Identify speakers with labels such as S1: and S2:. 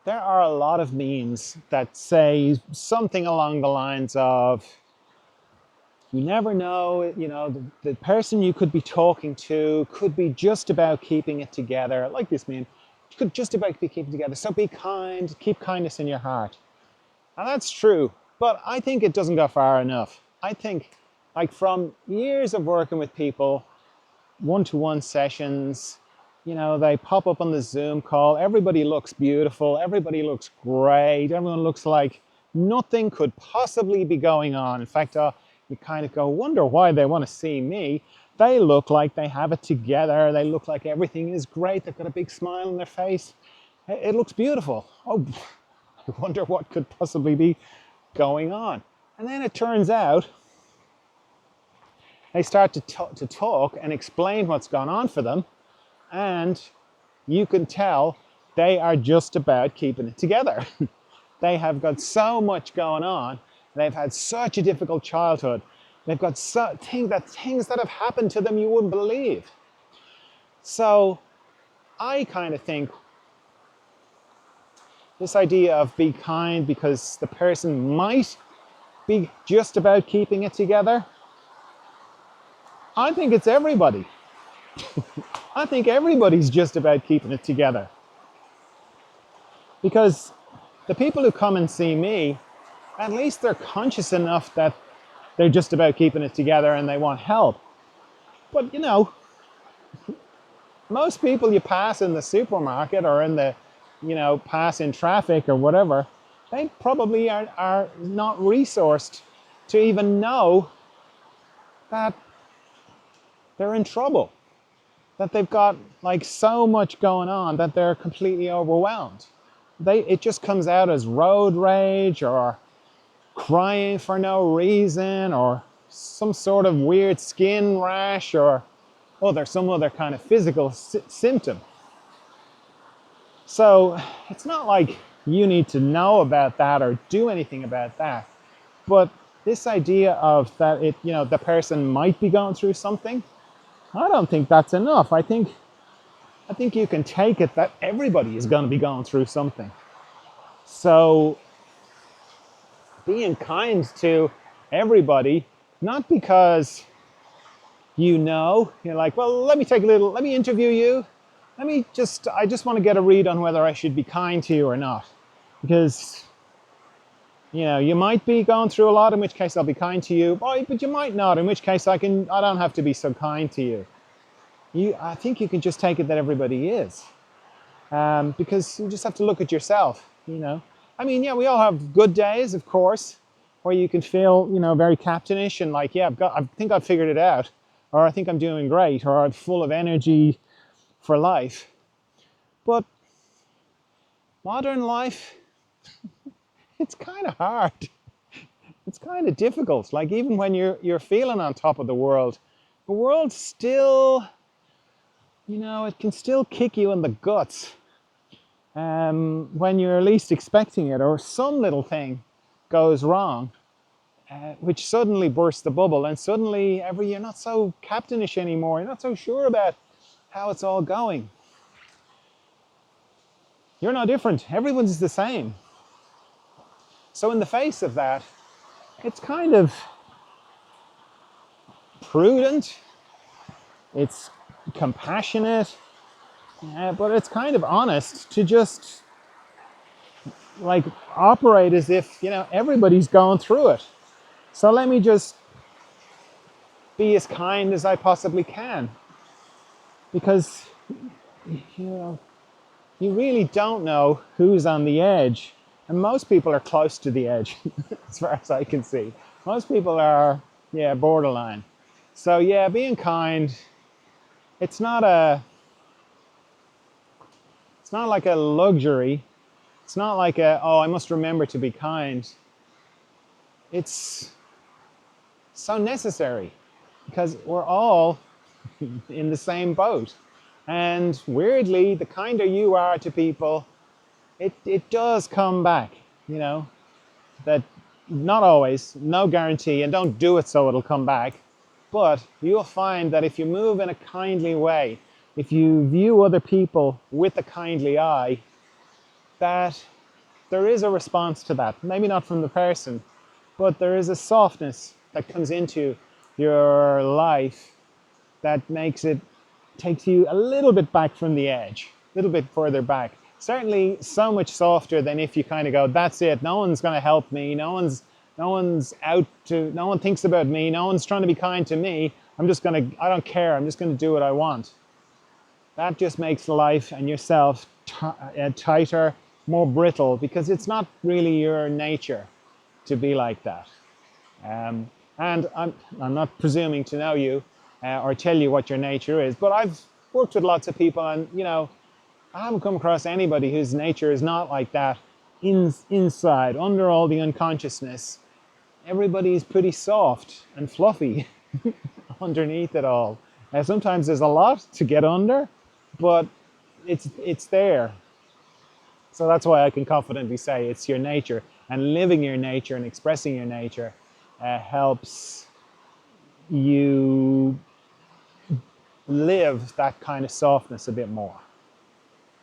S1: there are a lot of memes that say something along the lines of, you never know, the person you could be talking to could be just about keeping it together. Like this meme, could just about be keeping it together. So be kind, keep kindness in your heart. And that's true, but I think it doesn't go far enough. I think, like, from years of working with people, one-to-one sessions, they pop up on the Zoom call. Everybody looks beautiful. Everybody looks great. Everyone looks like nothing could possibly be going on. In fact, you kind of go, wonder why they want to see me. They look like they have it together. They look like everything is great. They've got a big smile on their face. It looks beautiful. Oh, I wonder what could possibly be going on. And then it turns out they start to talk and explain what's gone on for them, and you can tell they are just about keeping it together. They have got so much going on. They've had such a difficult childhood. They've got things that have happened to them you wouldn't believe. So I kind of think this idea of be kind because the person might be just about keeping it together, I think it's everybody. I think everybody's just about keeping it together. Because the people who come and see me, at least they're conscious enough that they're just about keeping it together and they want help. But most people you pass in the supermarket or in the, pass in traffic or whatever, they probably are not resourced to even know that they're in trouble, that they've got like so much going on that they're completely overwhelmed. It just comes out as road rage or crying for no reason or some sort of weird skin rash or there's some other kind of physical symptom. So it's not like you need to know about that or do anything about that. But this idea of that the person might be going through something, I don't think that's enough. I think you can take it that everybody is going to be going through something. So being kind to everybody, not because you're like, well, let me interview you. I just want to get a read on whether I should be kind to you or not. Because, you might be going through a lot, in which case I'll be kind to you, but you might not, in which case I don't have to be so kind to you. I think you can just take it that everybody is. Because you just have to look at yourself, I mean, yeah, we all have good days, of course, where you can feel, very captainish and like, yeah, I think I've figured it out, or I think I'm doing great, or I'm full of energy for life. But modern life, it's kind of hard. It's kind of difficult. Like, even when you're feeling on top of the world still, it can still kick you in the guts when you're least expecting it, or some little thing goes wrong, which suddenly bursts the bubble, and suddenly you're not so captainish anymore. You're not so sure about how it's all going. You're no different. Everyone's the same. So in the face of that, it's kind of prudent, it's compassionate, but it's kind of honest to just like operate as if, everybody's going through it. So let me just be as kind as I possibly can. Because, you really don't know who's on the edge. And most people are close to the edge, as far as I can see. Most people are, borderline. So yeah, being kind, it's not like a luxury. It's not like I must remember to be kind. It's so necessary because we're all in the same boat. And weirdly, the kinder you are to people, it does come back, that not always, no guarantee, and don't do it so it'll come back. But you'll find that if you move in a kindly way, if you view other people with a kindly eye, that there is a response to that. Maybe not from the person, but there is a softness that comes into your life that makes it, takes you a little bit back from the edge, a little bit further back. Certainly so much softer than if you kind of go, that's it, no one's going to help me, no one's out to, no one thinks about me, no one's trying to be kind to me, I don't care, I'm just going to do what I want. That just makes life and yourself tighter, more brittle, because it's not really your nature to be like that. And I'm not presuming to know you or tell you what your nature is, but I've worked with lots of people, and I haven't come across anybody whose nature is not like that. Inside, under all the unconsciousness, everybody's pretty soft and fluffy underneath it all. Sometimes there's a lot to get under, but it's there. So that's why I can confidently say it's your nature, and living your nature and expressing your nature helps you live that kind of softness a bit more.